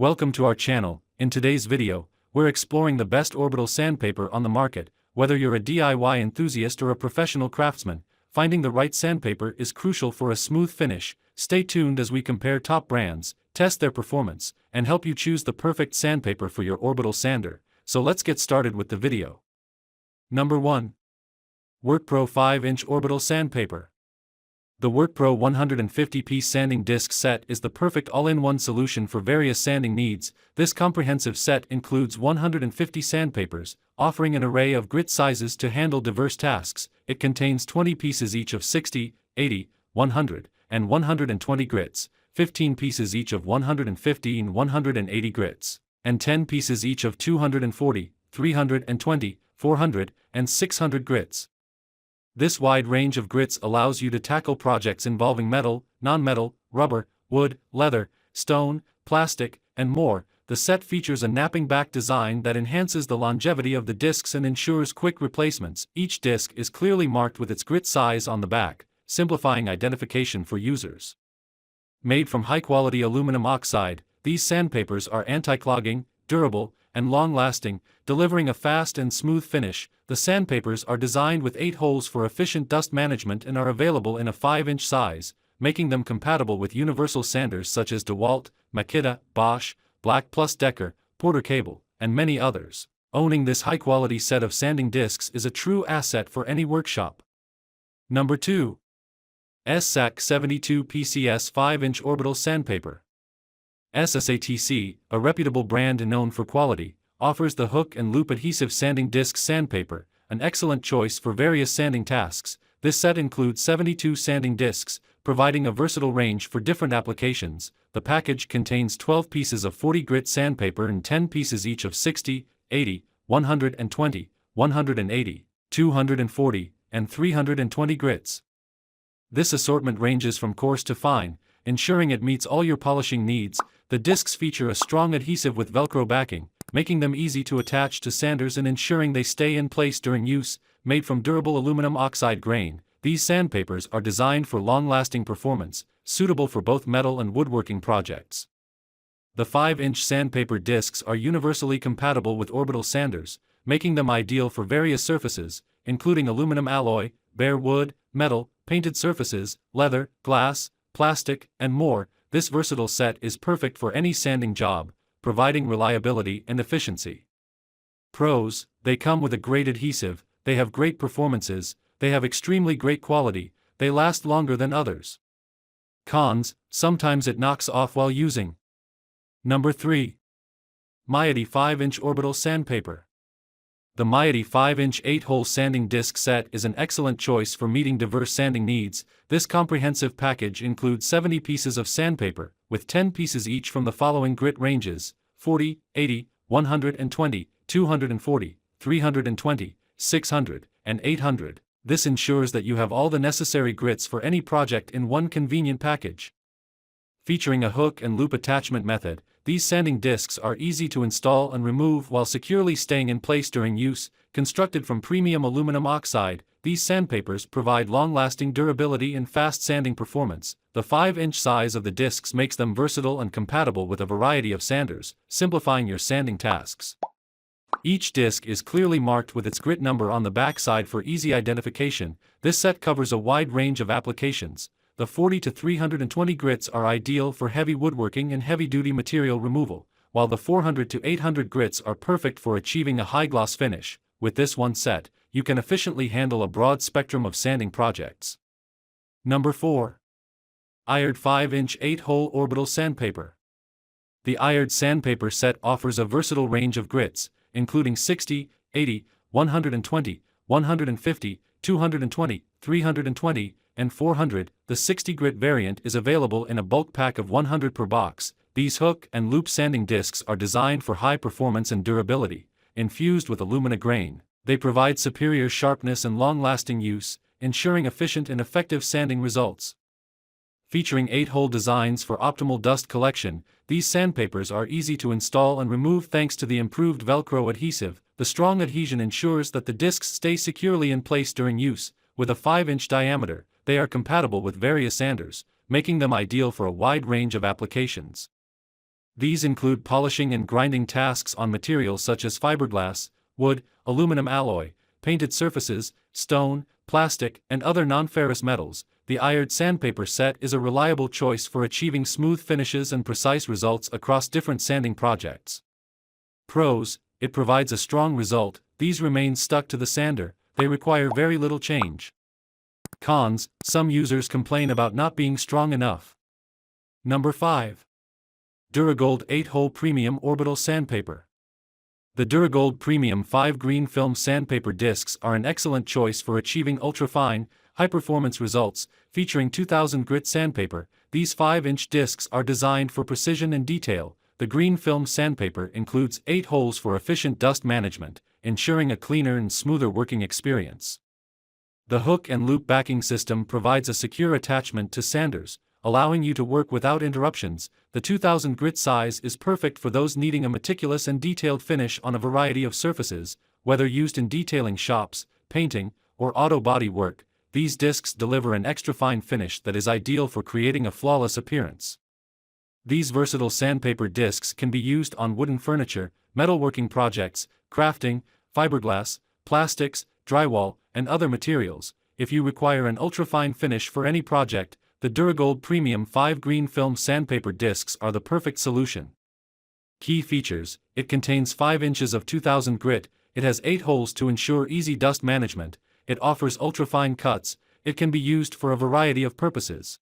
Welcome to our channel. In today's video, we're exploring the best orbital sandpaper on the market. Whether you're a DIY enthusiast or a professional craftsman, finding the right sandpaper is crucial for a smooth finish. Stay tuned as we compare top brands, test their performance, and help you choose the perfect sandpaper for your orbital sander. So let's get started with the video. Number 1. WorkPro 5-inch Orbital Sandpaper. The WorkPro 150-piece sanding disc set is the perfect all-in-one solution for various sanding needs. This comprehensive set includes 150 sandpapers, offering an array of grit sizes to handle diverse tasks. It contains 20 pieces each of 60, 80, 100, and 120 grits, 15 pieces each of 150 and 180 grits, and 10 pieces each of 240, 320, 400, and 600 grits. This wide range of grits allows you to tackle projects involving metal, non-metal, rubber, wood, leather, stone, plastic, and more. The set features a napping back design that enhances the longevity of the discs and ensures quick replacements. Each disc is clearly marked with its grit size on the back, simplifying identification for users. Made from high-quality aluminum oxide, these sandpapers are anti-clogging, durable, and long-lasting, delivering a fast and smooth finish. The sandpapers are designed with 8 holes for efficient dust management and are available in a 5-inch size, making them compatible with universal sanders such as DeWalt, Makita, Bosch, Black Plus Decker, Porter Cable, and many others. Owning this high-quality set of sanding discs is a true asset for any workshop. Number 2. SSAC 72 PCS 5-inch Orbital Sandpaper. SSATC, a reputable brand known for quality, offers the hook and loop adhesive sanding disc sandpaper, an excellent choice for various sanding tasks. This set includes 72 sanding discs, providing a versatile range for different applications. The package contains 12 pieces of 40 grit sandpaper and 10 pieces each of 60, 80, 120, 180, 240, and 320 grits. This assortment ranges from coarse to fine, ensuring it meets all your polishing needs. The discs feature a strong adhesive with Velcro backing, making them easy to attach to sanders and ensuring they stay in place during use. Made from durable aluminum oxide grain, these sandpapers are designed for long-lasting performance, suitable for both metal and woodworking projects. The 5-inch sandpaper discs are universally compatible with orbital sanders, making them ideal for various surfaces, including aluminum alloy, bare wood, metal, painted surfaces, leather, glass, plastic, and more. This versatile set is perfect for any sanding job, providing reliability and efficiency. Pros: they come with a great adhesive, they have great performances, they have extremely great quality, they last longer than others. Cons: sometimes it knocks off while using. Number 3. Mighty 5-inch Orbital Sandpaper. The Mighty 5-inch 8-hole sanding disc set is an excellent choice for meeting diverse sanding needs. This comprehensive package includes 70 pieces of sandpaper, with 10 pieces each from the following grit ranges: 40, 80, 120, 240, 320, 600, and 800. This ensures that you have all the necessary grits for any project in one convenient package. Featuring a hook and loop attachment method, these sanding discs are easy to install and remove while securely staying in place during use. Constructed from premium aluminum oxide, these sandpapers provide long-lasting durability and fast sanding performance. The 5-inch size of the discs makes them versatile and compatible with a variety of sanders, simplifying your sanding tasks. Each disc is clearly marked with its grit number on the backside for easy identification. This set covers a wide range of applications. The 40 to 320 grits are ideal for heavy woodworking and heavy-duty material removal, while the 400 to 800 grits are perfect for achieving a high-gloss finish. With this one set, you can efficiently handle a broad spectrum of sanding projects. Number 4. IRED 5-inch 8-hole Orbital Sandpaper. The IRED sandpaper set offers a versatile range of grits, including 60, 80, 120, 150, 220, 320, and 400. The 60 grit variant is available in a bulk pack of 100 per box. These hook and loop sanding discs are designed for high performance and durability. Infused with alumina grain, they provide superior sharpness and long-lasting use, ensuring efficient and effective sanding results. Featuring 8-hole designs for optimal dust collection, these sandpapers are easy to install and remove thanks to the improved Velcro adhesive. The strong adhesion ensures that the discs stay securely in place during use. With a 5-inch diameter, they are compatible with various sanders, making them ideal for a wide range of applications. These include polishing and grinding tasks on materials such as fiberglass, wood, aluminum alloy, painted surfaces, stone, plastic, and other non-ferrous metals. The Ired Sandpaper set is a reliable choice for achieving smooth finishes and precise results across different sanding projects. Pros: it provides a strong result. These remain stuck to the sander. They require very little change. Cons: some users complain about not being strong enough. Number 5. Duragold 8-Hole Premium Orbital Sandpaper. The Duragold Premium 5 Green Film Sandpaper discs are an excellent choice for achieving ultra-fine, high-performance results. Featuring 2000 grit sandpaper, these 5-inch discs are designed for precision and detail. The green film sandpaper includes 8 holes for efficient dust management, ensuring a cleaner and smoother working experience. The hook and loop backing system provides a secure attachment to sanders, allowing you to work without interruptions. The 2000 grit size is perfect for those needing a meticulous and detailed finish on a variety of surfaces, whether used in detailing shops, painting, or auto body work. These discs deliver an extra fine finish that is ideal for creating a flawless appearance. These versatile sandpaper discs can be used on wooden furniture, metalworking projects, crafting, fiberglass, plastics, drywall, and other materials. If you require an ultra-fine finish for any project, the Duragold Premium 5 Green Film Sandpaper discs are the perfect solution. Key features: it contains 5 inches of 2000 grit, it has 8 holes to ensure easy dust management, it offers ultra-fine cuts, it can be used for a variety of purposes.